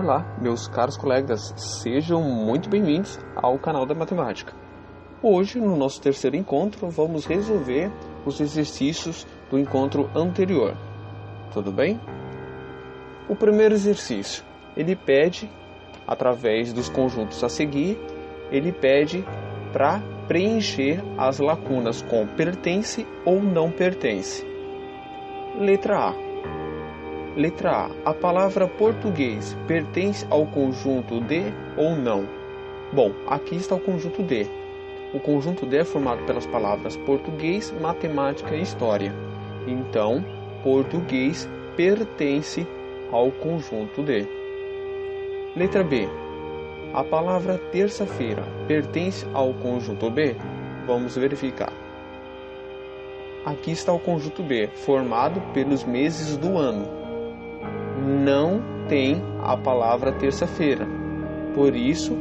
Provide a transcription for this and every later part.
Olá, meus caros colegas, sejam muito bem-vindos ao canal da Matemática. Hoje, no nosso terceiro encontro, vamos resolver os exercícios do encontro anterior. Tudo bem? O primeiro exercício, ele pede, através dos conjuntos a seguir, ele pede para preencher as lacunas com pertence ou não pertence. Letra A. Letra A. A palavra português pertence ao conjunto D ou não? Bom, aqui está o conjunto D. O conjunto D é formado pelas palavras português, matemática e história. Então, português pertence ao conjunto D. Letra B. A palavra terça-feira pertence ao conjunto B? Vamos verificar. Aqui está o conjunto B, formado pelos meses do ano. Não tem a palavra terça-feira. Por isso,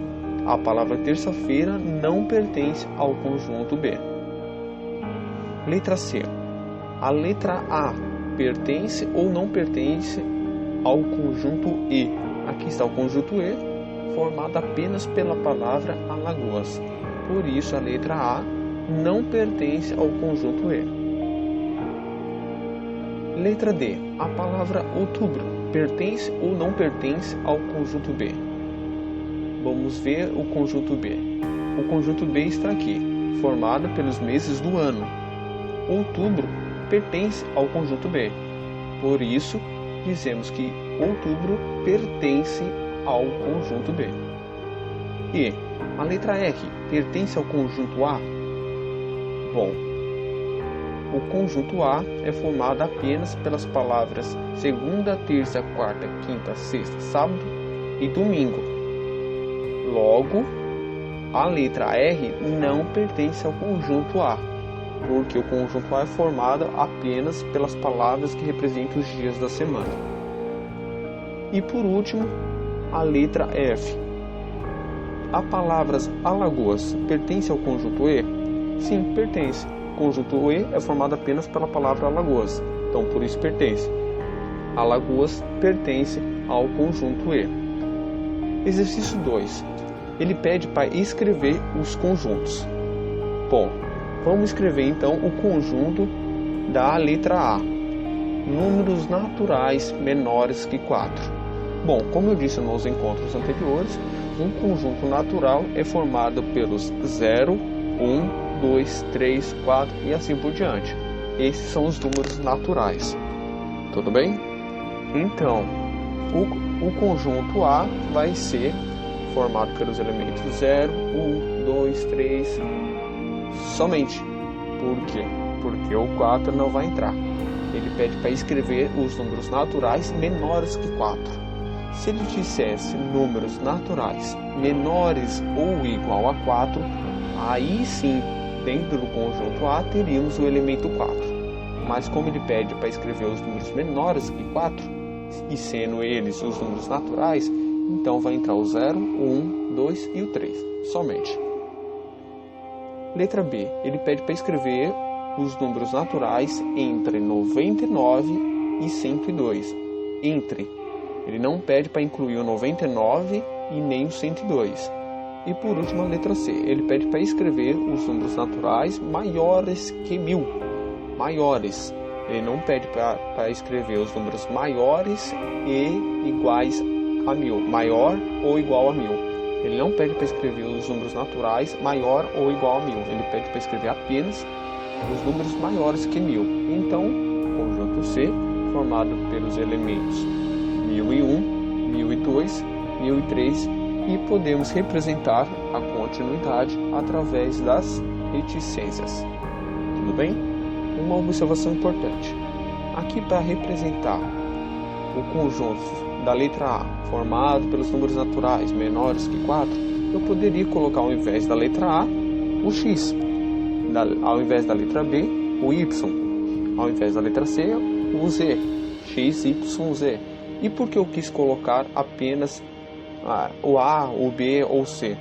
a palavra terça-feira não pertence ao conjunto B. Letra C. A letra A pertence ou não pertence ao conjunto E? Aqui está o conjunto E, formado apenas pela palavra Alagoas. Por isso, a letra A não pertence ao conjunto E. Letra D. A palavra outubro pertence ou não pertence ao conjunto B? Vamos ver o conjunto B. O conjunto B está aqui, formado pelos meses do ano. Outubro pertence ao conjunto B. Por isso, dizemos que outubro pertence ao conjunto B. E a letra R pertence ao conjunto A? Bom, o conjunto A é formado apenas pelas palavras segunda, terça, quarta, quinta, sexta, sábado e domingo. Logo, a letra R não pertence ao conjunto A, porque o conjunto A é formado apenas pelas palavras que representam os dias da semana. E por último, a letra F. A palavra Alagoas pertence ao conjunto E? Sim, pertence. O conjunto E é formado apenas pela palavra Alagoas, então por isso pertence. Alagoas pertence ao conjunto E. Exercício 2. Ele pede para escrever os conjuntos. Bom, vamos escrever então o conjunto da letra A. Números naturais menores que 4. Bom, como eu disse nos encontros anteriores, um conjunto natural é formado pelos 0, 1, 2, 3, 4 e assim por diante. Esses são os números naturais. Tudo bem? Então, o conjunto A vai ser formado pelos elementos 0, 1, 2, 3, somente. Por quê? Porque o 4 não vai entrar. Ele pede para escrever os números naturais menores que 4. Se ele dissesse números naturais menores ou igual a 4, aí sim, dentro do conjunto A, teríamos o elemento 4. Mas como ele pede para escrever os números menores que 4, e sendo eles os números naturais, então vai entrar o 0, 1, 2 e o 3, somente. Letra B. Ele pede para escrever os números naturais entre 99 e 102. Entre. Ele não pede para incluir o 99 e nem o 102. E por último, a letra C. Ele pede para escrever os números naturais maiores que 1000. Maiores. Ele não pede para escrever os números maiores e iguais a 1000. Maior ou igual a 1000. Ele não pede para escrever os números naturais maior ou igual a 1000. Ele pede para escrever apenas os números maiores que 1000. Então, conjunto C, formado pelos elementos 1001, 1002, 1003, e podemos representar a continuidade através das reticências. Tudo bem? Uma observação importante. Aqui, para representar o conjunto da letra A, formado pelos números naturais menores que 4, eu poderia colocar ao invés da letra A, o X. Ao invés da letra B, o Y. Ao invés da letra C, o Z. X, Y, Z. E por que eu quis colocar apenas o A, o B ou o C?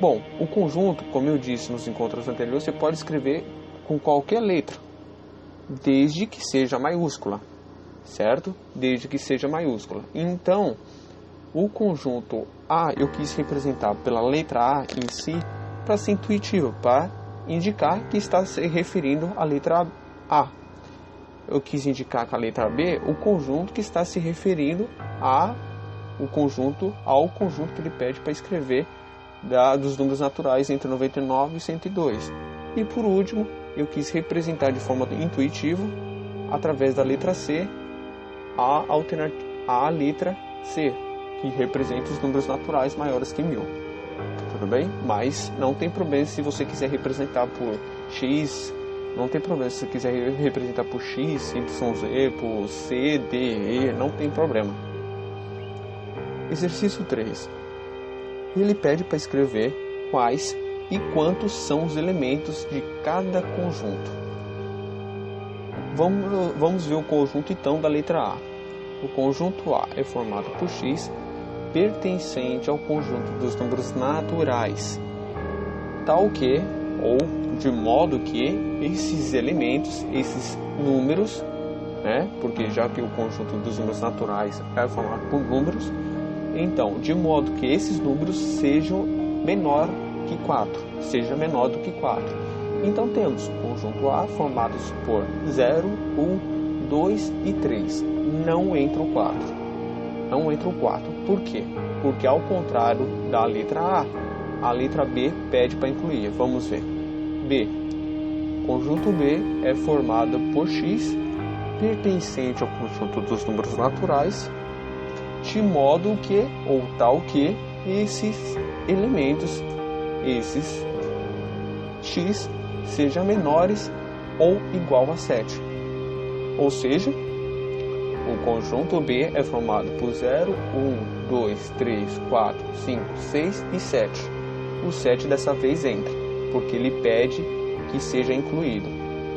Bom, o conjunto, como eu disse nos encontros anteriores, você pode escrever com qualquer letra, desde que seja maiúscula, certo? Desde que seja maiúscula. Então, O conjunto A eu quis representar pela letra A em si para ser intuitivo, para indicar que está se referindo à letra A. Eu quis indicar com a letra B o conjunto que está se referindo ao conjunto que ele pede para escrever dos números naturais entre 99 e 102. E por último, eu quis representar de forma intuitiva, através da letra C, a letra C, que representa os números naturais maiores que 1000. Tudo bem? Mas não tem problema se você quiser representar por X, não tem problema se você quiser representar por X, YZ, por C, D, E, não tem problema. Exercício 3. Ele pede para escrever quais e quantos são os elementos de cada conjunto. Vamos ver o conjunto então da letra A. O conjunto A é formado por X, pertencente ao conjunto dos números naturais, tal que, ou de modo que, esses elementos, esses números, porque já que o conjunto dos números naturais é formado por números, então, de modo que esses números sejam menor que 4, seja menor do que 4. Então temos o conjunto A formados por 0, 1, 2 e 3. Não entra o 4. Não entra o 4. Por quê? Porque ao contrário da letra A letra B pede para incluir. Vamos ver. B. Conjunto B é formado por X, pertencente ao conjunto dos números naturais, de modo que, ou tal que, esses elementos, esses X, sejam menores ou igual a 7. Ou seja, o conjunto B é formado por 0, 1, 2, 3, 4, 5, 6 e 7. O 7 dessa vez entra, porque ele pede que seja incluído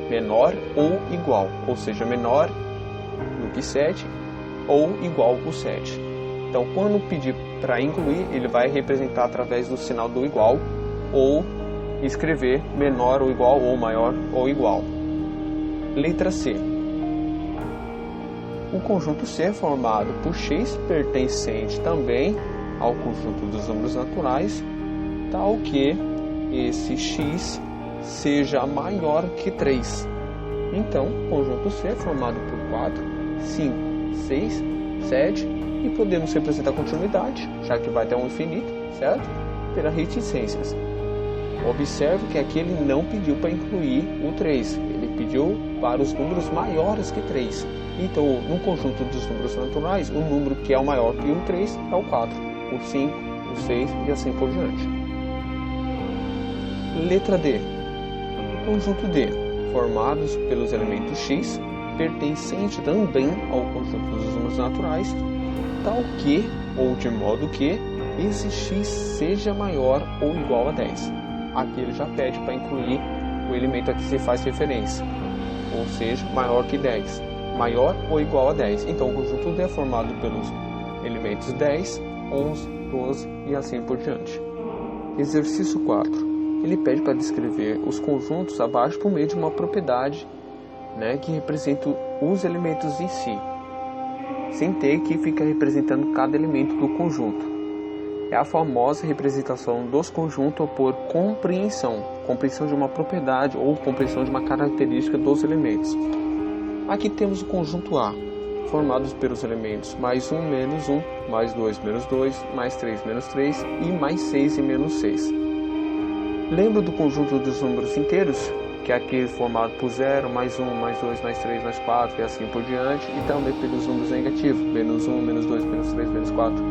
menor ou igual, ou seja, menor do que 7 ou igual ao 7. Então, quando pedir para incluir, ele vai representar através do sinal do igual ou escrever menor ou igual ou maior ou igual. Letra C. O conjunto C é formado por X, pertencente também ao conjunto dos números naturais, tal que esse X seja maior que 3. Então, o conjunto C é formado por 4, 5, 6, 7 e podemos representar a continuidade, já que vai até um infinito, certo? Pela reticências. Observe que aqui ele não pediu para incluir o 3, ele pediu para os números maiores que 3. Então, no conjunto dos números naturais, o número que é o maior que o 3 é o 4, o 5, o 6 e assim por diante. Letra D. O conjunto D, formados pelos elementos X, pertencente também ao conjunto dos números naturais, tal que, ou de modo que, esse X seja maior ou igual a 10. Aqui ele já pede para incluir o elemento a que se faz referência, ou seja, maior que 10, maior ou igual a 10. Então o conjunto D é formado pelos elementos 10, 11, 12 e assim por diante. Exercício 4. Ele pede para descrever os conjuntos abaixo por meio de uma propriedade, que representa os elementos em si, sem ter que ficar representando cada elemento do conjunto. É a famosa representação dos conjuntos por compreensão de uma propriedade ou compreensão de uma característica dos elementos. Aqui temos o conjunto A, formados pelos elementos mais 1, menos 1, mais 2, menos 2, mais 3, menos 3 e mais 6 e menos 6. Lembra do conjunto dos números inteiros, que é aquele formado por 0, mais 1, mais 2, mais 3, mais 4 e assim por diante, e também pelos números negativos, menos 1, menos 2, menos 3, menos 4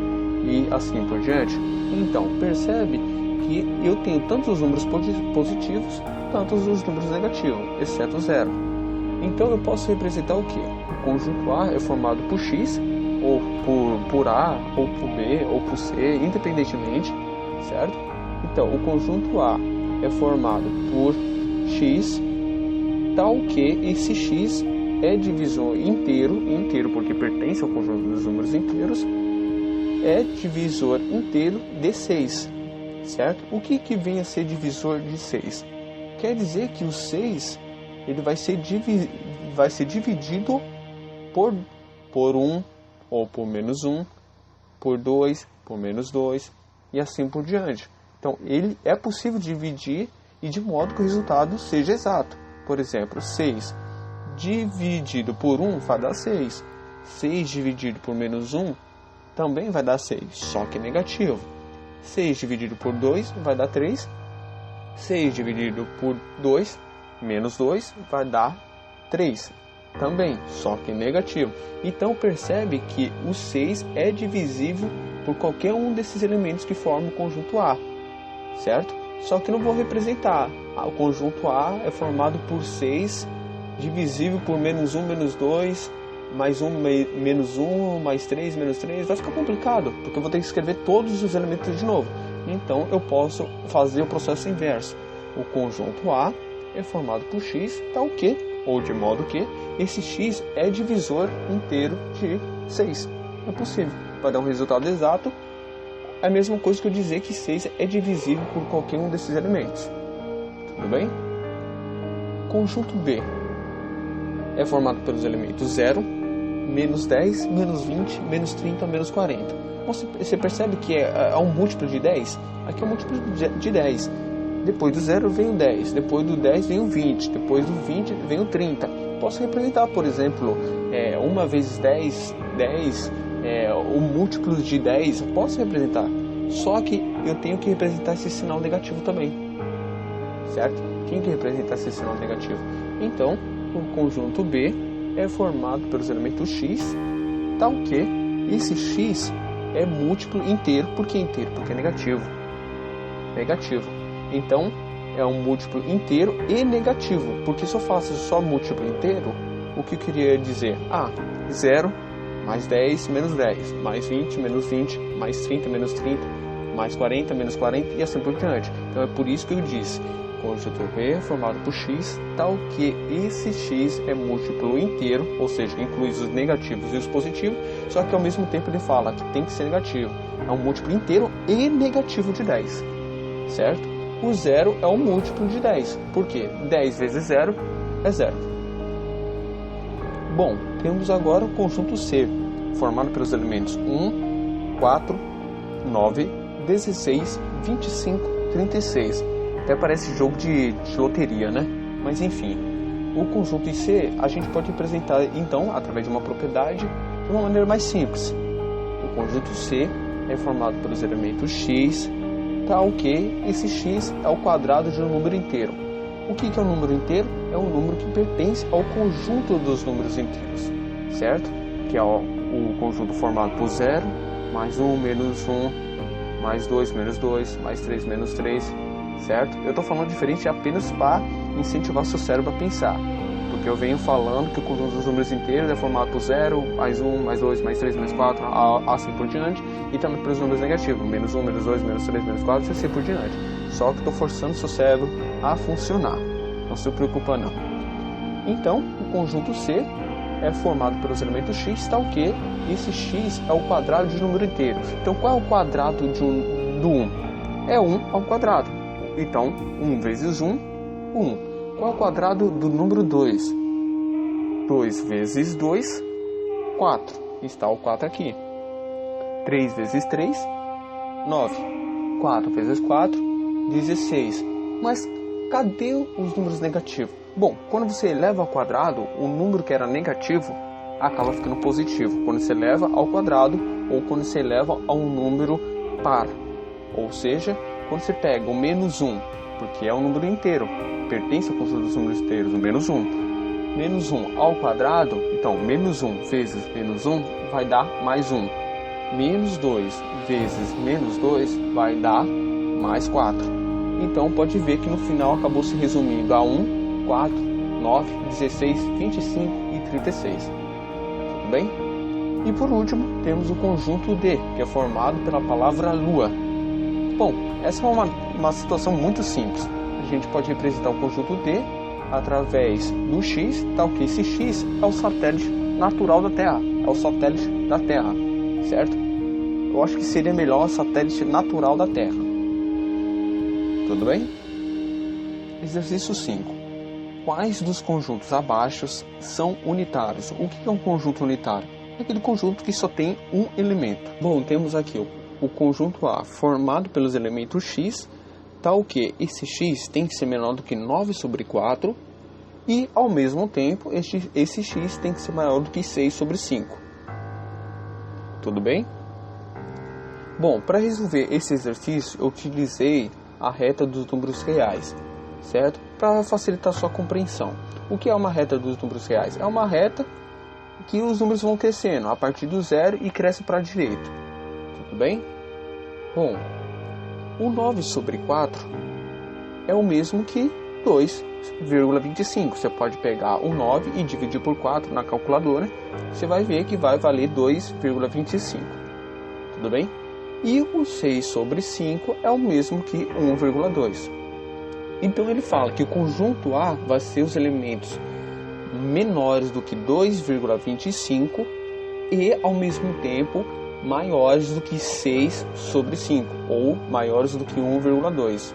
e assim por diante. Então, percebe que eu tenho tanto os números positivos, tanto os números negativos, exceto 0. Então, eu posso representar o quê? O conjunto A é formado por X, ou por A, ou por B, ou por C, independentemente, certo? Então, o conjunto A é formado por X, tal que esse X é divisor inteiro porque pertence ao conjunto dos números inteiros, é divisor inteiro de 6, certo? O que vem a ser divisor de 6? Quer dizer que o 6 ele vai ser dividido por 1 ou por menos 1, por 2, por menos 2 e assim por diante. Então, ele é possível dividir e de modo que o resultado seja exato. Por exemplo, 6 dividido por 1 vai dar 6. 6 dividido por menos 1 também vai dar 6, só que negativo. 6 dividido por 2 vai dar 3. 6 dividido por 2, menos 2, vai dar 3. Também, só que negativo. Então percebe que o 6 é divisível por qualquer um desses elementos que formam o conjunto A. Certo? Só que não vou representar. O conjunto A é formado por 6 divisível por menos 1, menos 2, mais 1, menos 1, mais 3, menos 3. Vai ficar complicado, porque eu vou ter que escrever todos os elementos de novo. Então eu posso fazer o processo inverso. O conjunto A é formado por x, tal que, ou de modo que, esse x é divisor inteiro de 6. É possível. Vai dar um resultado exato. É a mesma coisa que eu dizer que 6 é divisível por qualquer um desses elementos. Tudo bem? Conjunto B é formado pelos elementos 0, menos 10, menos 20, menos 30, menos 40. Você percebe que é um múltiplo de 10? Aqui é um múltiplo de 10. Depois do 0 vem o 10, depois do 10 vem o 20, depois do 20 vem o 30. Posso representar, por exemplo, 1 vezes 10, 10, o múltiplo de 10, eu posso representar. Só que eu tenho que representar esse sinal negativo também. Certo? Tenho que representar esse sinal negativo. Então, o conjunto B é formado pelos elementos x, tal que esse x é múltiplo inteiro. Por que inteiro? Porque é negativo. Negativo. Então, é um múltiplo inteiro e negativo. Porque se eu faço só múltiplo inteiro, o que eu queria dizer? 0 mais 10 menos 10, mais 20 menos 20, mais 30 menos 30, mais 40 menos 40 e assim por diante. Então é por isso que eu disse, conjunto B é formado por x, tal que esse x é múltiplo inteiro, ou seja, inclui os negativos e os positivos, só que ao mesmo tempo ele fala que tem que ser negativo. É um múltiplo inteiro e negativo de 10, certo? O 0 é um múltiplo de 10, por quê? 10 vezes 0 é 0. Bom, temos agora o conjunto C, formado pelos elementos 1, 4, 9, 16, 25, 36. Até parece jogo de loteria, né? Mas enfim, o conjunto em C a gente pode representar então através de uma propriedade de uma maneira mais simples. O conjunto C é formado pelos elementos x, tal que esse x é o quadrado de um número inteiro. O que é um número inteiro? É um número que pertence ao conjunto dos números inteiros, certo? Que é o conjunto formado por 0, mais 1, menos 1, mais 2, menos 2, mais 3, menos 3, certo? Eu estou falando diferente apenas para incentivar seu cérebro a pensar, porque eu venho falando que o conjunto dos números inteiros é formado por 0, mais 1, mais 2, mais 3, menos 4, assim por diante, e também pelos números negativos, menos 1, menos 2, menos 3, menos 4, e assim por diante. Só que estou forçando seu cérebro a funcionar, não se preocupa não. Então, o conjunto C é formado pelos elementos x, tal que esse x é o quadrado de um número inteiro. Então, qual é o quadrado do 1? É 1 ao quadrado. Então, 1 vezes 1, 1. Qual é o quadrado do número 2? 2 vezes 2, 4. Está o 4 aqui. 3 vezes 3, 9. 4 vezes 4, 16. Mas cadê os números negativos? Bom, quando você eleva ao quadrado, o número que era negativo acaba ficando positivo. Quando você eleva ao quadrado ou quando você eleva a um número par. Ou seja, quando você pega o menos 1, porque é um número inteiro, pertence ao conjunto dos números inteiros, o menos 1. Menos 1 ao quadrado, então menos 1 vezes menos 1 vai dar mais 1. Menos 2 vezes menos 2 vai dar mais 4. Então pode ver que no final acabou se resumindo a 1, 4, 9, 16, 25 e 36. Tudo bem? E por último, temos o conjunto D, que é formado pela palavra lua. Bom, essa é uma situação muito simples. A gente pode representar o conjunto D através do x, tal que esse x é o satélite natural da Terra, é o satélite da Terra, certo? Eu acho que seria melhor o satélite natural da Terra. Tudo bem? Exercício 5. Quais dos conjuntos abaixo são unitários? O que é um conjunto unitário? é aquele conjunto que só tem um elemento. Bom, temos aqui o conjunto A formado pelos elementos x, tal que esse x tem que ser menor do que 9 sobre 4 e, ao mesmo tempo, esse x tem que ser maior do que 6 sobre 5. Tudo bem? Bom, para resolver esse exercício, eu utilizei a reta dos números reais, certo? Para facilitar sua compreensão. O que é uma reta dos números reais? É uma reta que os números vão crescendo a partir do zero e cresce para a direita. Tudo bem? Bom, o 9 sobre 4 é o mesmo que 2,25. Você pode pegar o 9 e dividir por 4 na calculadora. Você vai ver que vai valer 2,25. Tudo bem? E o 6 sobre 5 é o mesmo que 1,2. Então ele fala que o conjunto A vai ser os elementos menores do que 2,25 e, ao mesmo tempo, maiores do que 6 sobre 5, ou maiores do que 1,2.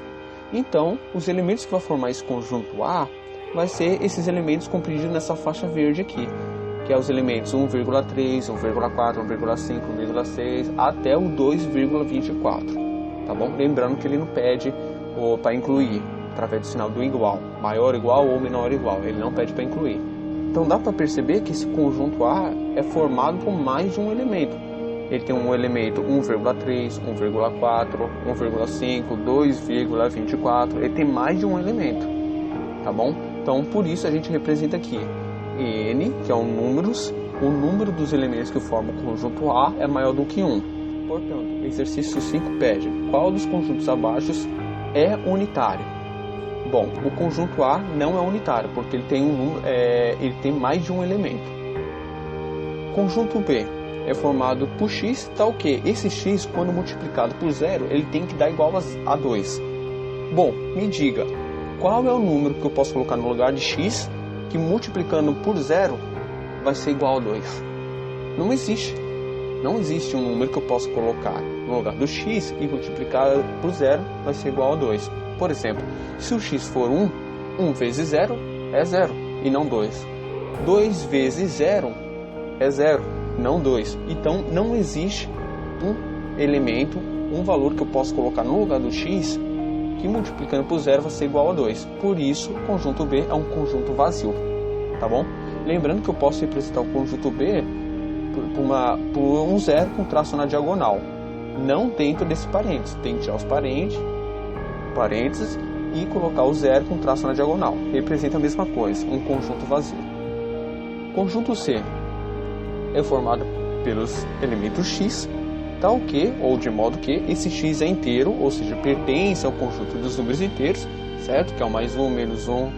Então, os elementos que vão formar esse conjunto A vai ser esses elementos compreendidos nessa faixa verde aqui, que é os elementos 1,3, 1,4, 1,5, 1,6 até o 2,24, tá bom? Lembrando que ele não pede para incluir através do sinal do igual, maior igual ou menor igual, ele não pede para incluir. Então dá para perceber que esse conjunto A é formado por mais de um elemento. Ele tem um elemento 1,3, 1,4, 1,5, 2,24, ele tem mais de um elemento, tá bom? Então por isso a gente representa aqui N, que é o número dos elementos que formam o conjunto A é maior do que 1. Portanto, o exercício 5 pede qual dos conjuntos abaixo é unitário. Bom, o conjunto A não é unitário, porque ele tem mais de um elemento. Conjunto B é formado por x, tal que esse x, quando multiplicado por 0, ele tem que dar igual a 2. Bom, me diga, qual é o número que eu posso colocar no lugar de x, que multiplicando por 0 vai ser igual a 2? Não existe. Não existe um número que eu possa colocar no lugar do x e multiplicar por 0 vai ser igual a 2. Por exemplo, se o x for 1, 1 vezes 0 é 0 e não 2. 2 vezes 0 é 0, não 2. Então não existe um elemento, um valor que eu possa colocar no lugar do x que multiplicando por 0 vai ser igual a 2. Por isso, o conjunto B é um conjunto vazio, tá bom? Lembrando que eu posso representar o conjunto B por um 0 com traço na diagonal, não dentro desse parênteses. Tem que tirar os parênteses e colocar o 0 com traço na diagonal. Representa a mesma coisa, um conjunto vazio. Conjunto C é formado pelos elementos x, tal que, ou de modo que, esse x é inteiro, ou seja, pertence ao conjunto dos números inteiros, certo? Que é o mais 1, menos 1,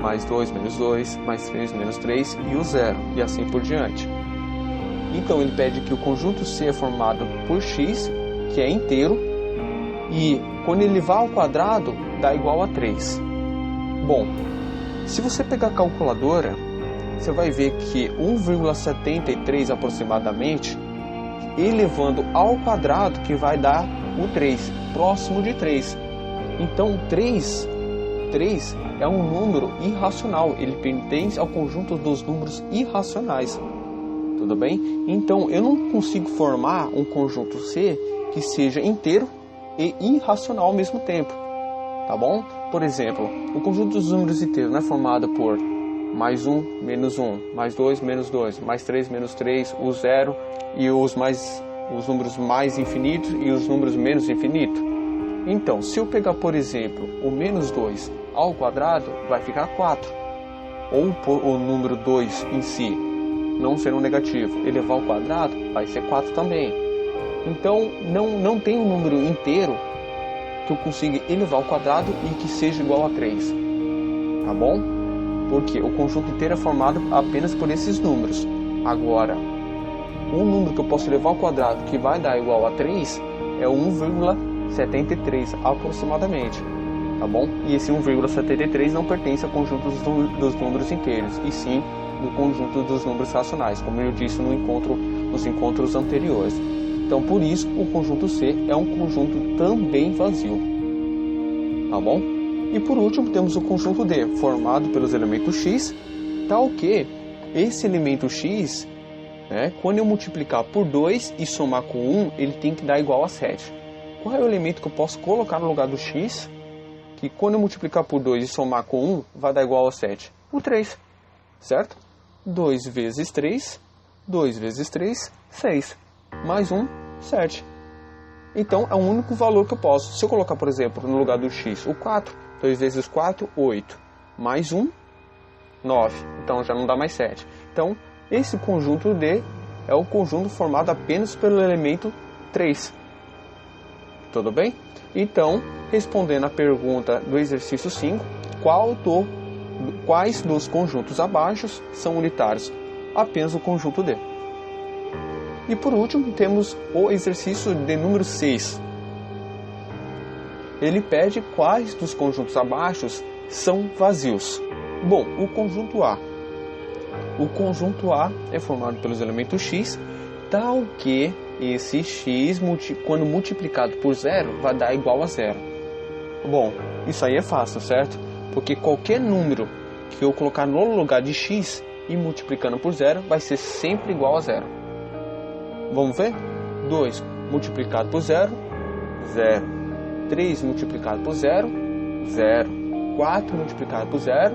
mais 2, menos 2, mais 3, menos 3 e o 0, e assim por diante. Então ele pede que o conjunto C é formado por x, que é inteiro, e quando ele vai ao quadrado, dá igual a 3. Bom, se você pegar a calculadora, você vai ver que 1,73 aproximadamente, elevando ao quadrado, que vai dar o 3, próximo de 3. Então 3 é um número irracional, ele pertence ao conjunto dos números irracionais. Tudo bem? Então eu não consigo formar um conjunto C que seja inteiro e irracional ao mesmo tempo, tá bom? Por exemplo, o conjunto dos números inteiros não é formado por mais 1, menos 1, mais 2, menos 2, mais 3, menos 3, o 0 e os números mais infinitos e os números menos infinitos. Então, se eu pegar, por exemplo, o menos 2 ao quadrado, vai ficar 4. Ou o número 2 em si não ser um negativo, elevar ao quadrado, vai ser 4 também. Então, não tem um número inteiro que eu consiga elevar ao quadrado e que seja igual a 3. Tá bom? Porque o conjunto inteiro é formado apenas por esses números. Agora, um número que eu posso elevar ao quadrado que vai dar igual a 3 é 1,73 aproximadamente. Tá bom? E esse 1,73 não pertence ao conjunto dos números inteiros, e sim no conjunto dos números racionais, como eu disse nos encontros anteriores. Então, por isso, o conjunto C é um conjunto também vazio. Tá bom? E por último, temos o conjunto D, formado pelos elementos x, tal que esse elemento x né? Quando eu multiplicar por 2 e somar com 1, ele tem que dar igual a 7. Qual é o elemento que eu posso colocar no lugar do x, que quando eu multiplicar por 2 e somar com 1, vai dar igual a 7? O 3, certo? 2 vezes 3, 2 vezes 3, 6. Mais 1, 7. Então, é o único valor que eu posso. Se eu colocar, por exemplo, no lugar do x, o 4, 2 vezes 4, 8. Mais 1, 9. Então, já não dá mais 7. Então, esse conjunto D é o conjunto formado apenas pelo elemento 3. Tudo bem? Então, respondendo à pergunta do exercício 5, quais dos conjuntos abaixo são unitários? Apenas o conjunto D. E por último, temos o exercício de número 6. Ele pede quais dos conjuntos abaixo são vazios. Bom, o conjunto A. O conjunto A é formado pelos elementos x, tal que esse x, quando multiplicado por 0, vai dar igual a 0. Bom, isso aí é fácil, certo? Porque qualquer número que eu colocar no lugar de x e multiplicando por 0, vai ser sempre igual a 0. Vamos ver? 2 multiplicado por 0, 0. 3 multiplicado por 0, 0. 4 multiplicado por 0,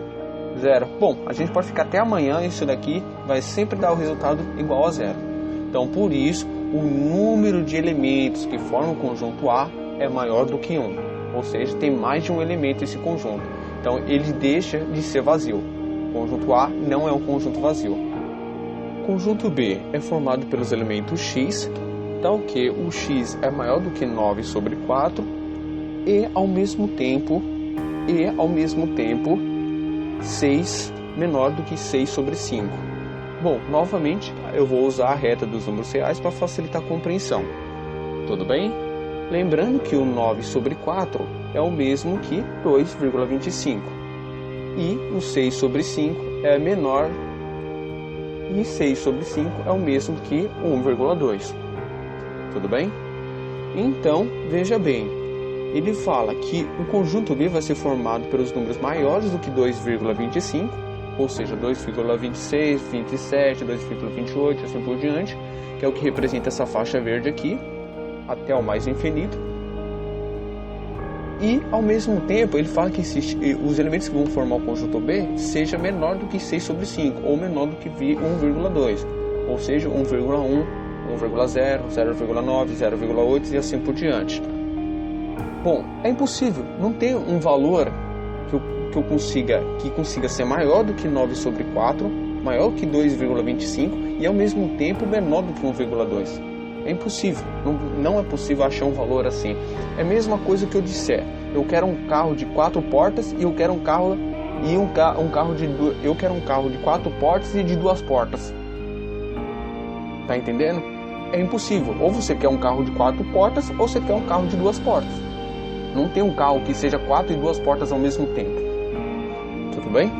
0. Bom, a gente pode ficar até amanhã, isso daqui vai sempre dar o resultado igual a 0. Então, por isso, o número de elementos que formam o conjunto A é maior do que 1. Ou seja, tem mais de um elemento esse conjunto. Então, ele deixa de ser vazio. O conjunto A não é um conjunto vazio. O conjunto B é formado pelos elementos x, tal que o x é maior do que 9 sobre 4 e, ao mesmo tempo, 6 menor do que 6 sobre 5. Bom, novamente, eu vou usar a reta dos números reais para facilitar a compreensão. Tudo bem? Lembrando que o 9 sobre 4 é o mesmo que 2,25. E o 6 sobre 5 é menor. E 6 sobre 5 é o mesmo que 1,2. Tudo bem? Então, veja bem. Ele fala que o conjunto B vai ser formado pelos números maiores do que 2,25, ou seja, 2,26, 27, 2,28, assim por diante, que é o que representa essa faixa verde aqui, até o mais infinito. E, ao mesmo tempo, ele fala que os elementos que vão formar o conjunto B seja menor do que 6 sobre 5, ou menor do que 1,2, ou seja, 1,1, 1,0, 0,9, 0,8 e assim por diante. Bom, é impossível, não tem um valor que consiga ser maior do que 9 sobre 4, maior que 2,25 e ao mesmo tempo menor do que 1,2. É impossível, não é possível achar um valor assim. É a mesma coisa que eu disser, eu quero um carro de 4 portas e eu quero um carro de 4 portas e de 2 portas. Tá entendendo? É impossível, ou você quer um carro de 4 portas ou você quer um carro de 2 portas. Não tem um carro que seja 4 e 2 portas ao mesmo tempo. Tudo bem?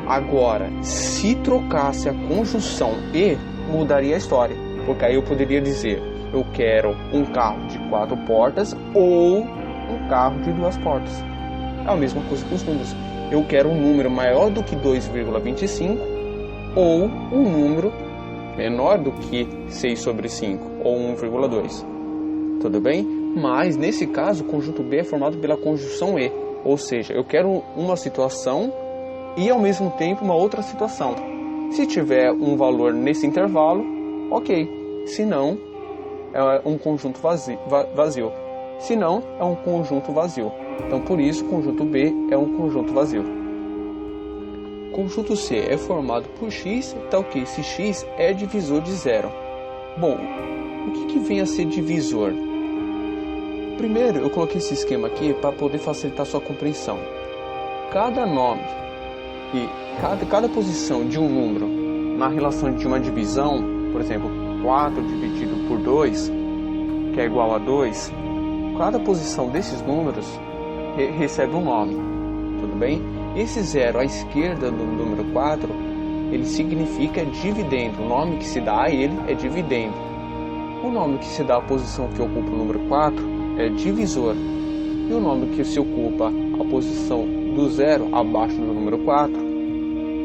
Agora, se trocasse a conjunção e, mudaria a história. Porque aí eu poderia dizer, eu quero um carro de 4 portas ou um carro de 2 portas. É a mesma coisa que os números. Eu quero um número maior do que 2,25 ou um número menor do que 6 sobre 5 ou 1,2. Tudo bem? Mas, nesse caso, o conjunto B é formado pela conjunção E. Ou seja, eu quero uma situação e, ao mesmo tempo, uma outra situação. Se tiver um valor nesse intervalo, ok. Se não, é um conjunto vazio. Se não, é um conjunto vazio. Então, por isso, o conjunto B é um conjunto vazio. O conjunto C é formado por x, tal que esse x é divisor de 0. Bom, o que vem a ser divisor? Primeiro, eu coloquei esse esquema aqui para poder facilitar sua compreensão. Cada nome e cada posição de um número na relação de uma divisão, por exemplo, 4 dividido por 2, que é igual a 2, cada posição desses números recebe um nome, tudo bem? Esse 0 à esquerda do número 4, ele significa dividendo, o nome que se dá a ele é dividendo. O nome que se dá à posição que ocupa o número 4 é divisor, e o nome que se ocupa a posição do 0 abaixo do número 4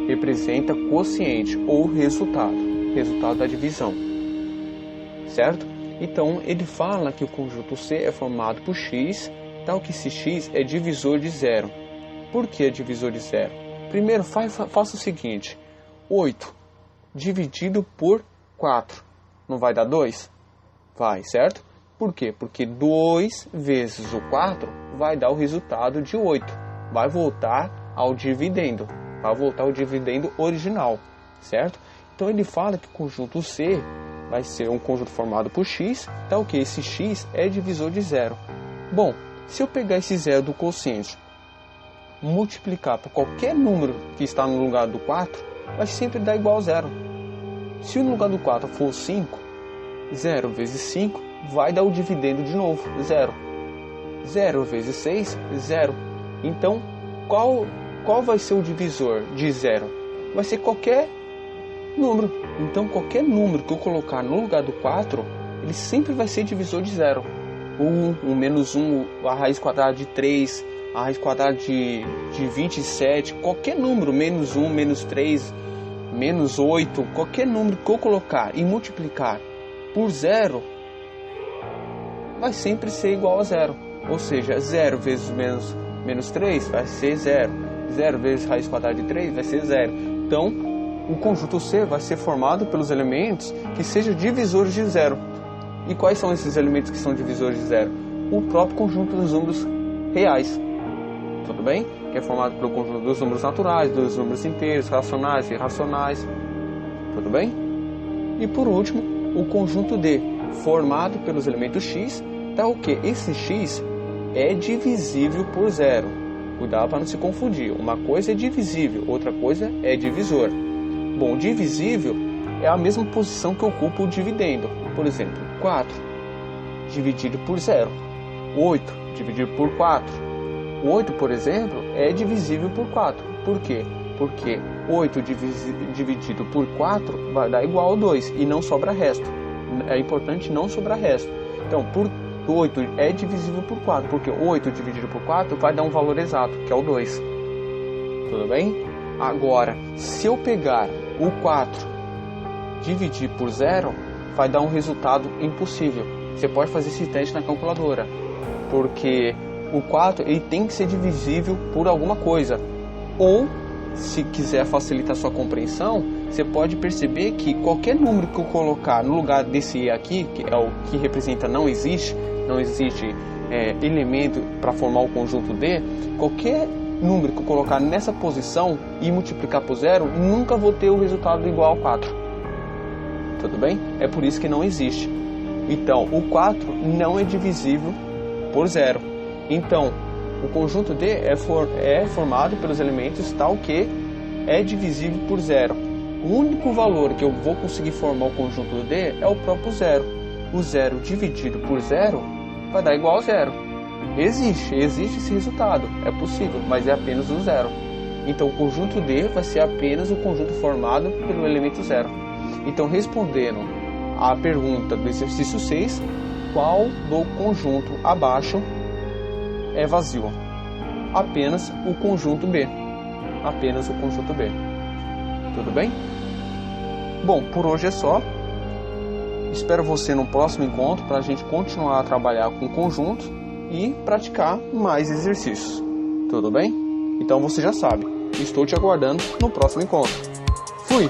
representa quociente ou resultado. resultado da divisão, certo? Então ele fala que o conjunto C é formado por x, tal que esse x é divisor de zero. Por que é divisor de zero? Primeiro faça o seguinte: 8 dividido por 4, não vai dar 2? Vai, certo? Por quê? Porque 2 vezes o 4 vai dar o resultado de 8. Vai voltar ao dividendo. Vai voltar ao dividendo original, certo? Então ele fala que o conjunto C vai ser um conjunto formado por x, tal que esse x é divisor de zero. Bom, se eu pegar esse zero do quociente, multiplicar por qualquer número que está no lugar do 4, vai sempre dar igual a zero. Se no lugar do 4 for 5, 0 vezes 5 vai dar o dividendo de novo, 0. 0 vezes 6, 0. Então, qual vai ser o divisor de 0? Vai ser qualquer número. Então, qualquer número que eu colocar no lugar do 4, ele sempre vai ser divisor de 0. O 1, o menos 1, a raiz quadrada de 3, a raiz quadrada de 27, qualquer número, menos 1, menos 3, menos 8, qualquer número que eu colocar e multiplicar por 0, vai sempre ser igual a 0. Ou seja, 0 vezes menos 3 vai ser 0. 0 vezes raiz quadrada de 3 vai ser 0. Então, o conjunto C vai ser formado pelos elementos que sejam divisores de 0. E quais são esses elementos que são divisores de 0? O próprio conjunto dos números reais. Tudo bem? Que é formado pelo conjunto dos números naturais, dos números inteiros, racionais e irracionais. Tudo bem? E por último, o conjunto D, formado pelos elementos x, tal que esse x é divisível por 0. Cuidado para não se confundir. Uma coisa é divisível, outra coisa é divisor. Bom, divisível é a mesma posição que ocupa o dividendo. Por exemplo, 4 dividido por 0. 8 dividido por 4. 8, por exemplo, é divisível por 4. Por quê? Porque 8 dividido por 4 vai dar igual a 2 e não sobra resto. É importante não sobrar resto. Então, 8 é divisível por 4, porque 8 dividido por 4 vai dar um valor exato, que é o 2. Tudo bem? Agora, se eu pegar o 4 dividir por 0, vai dar um resultado impossível. Você pode fazer esse teste na calculadora, porque o 4 ele tem que ser divisível por alguma coisa. Ou, se quiser facilitar sua compreensão, você pode perceber que qualquer número que eu colocar no lugar desse E aqui, que é o que representa não existe elemento para formar o conjunto D, qualquer número que eu colocar nessa posição e multiplicar por 0, nunca vou ter o resultado igual a 4. Tudo bem? É por isso que não existe. Então, o 4 não é divisível por 0. Então, o conjunto D é formado pelos elementos tal que é divisível por 0. O único valor que eu vou conseguir formar o conjunto D é o próprio 0. O 0 dividido por 0 vai dar igual a 0. Existe esse resultado, é possível, mas é apenas o 0. Então, o conjunto D vai ser apenas o conjunto formado pelo elemento 0. Então, respondendo à pergunta do exercício 6, qual do conjunto abaixo é vazio? Apenas o conjunto B. Apenas o conjunto B. Tudo bem? Bom, por hoje é só. Espero você no próximo encontro para a gente continuar a trabalhar com conjuntos e praticar mais exercícios. Tudo bem? Então você já sabe. Estou te aguardando no próximo encontro. Fui!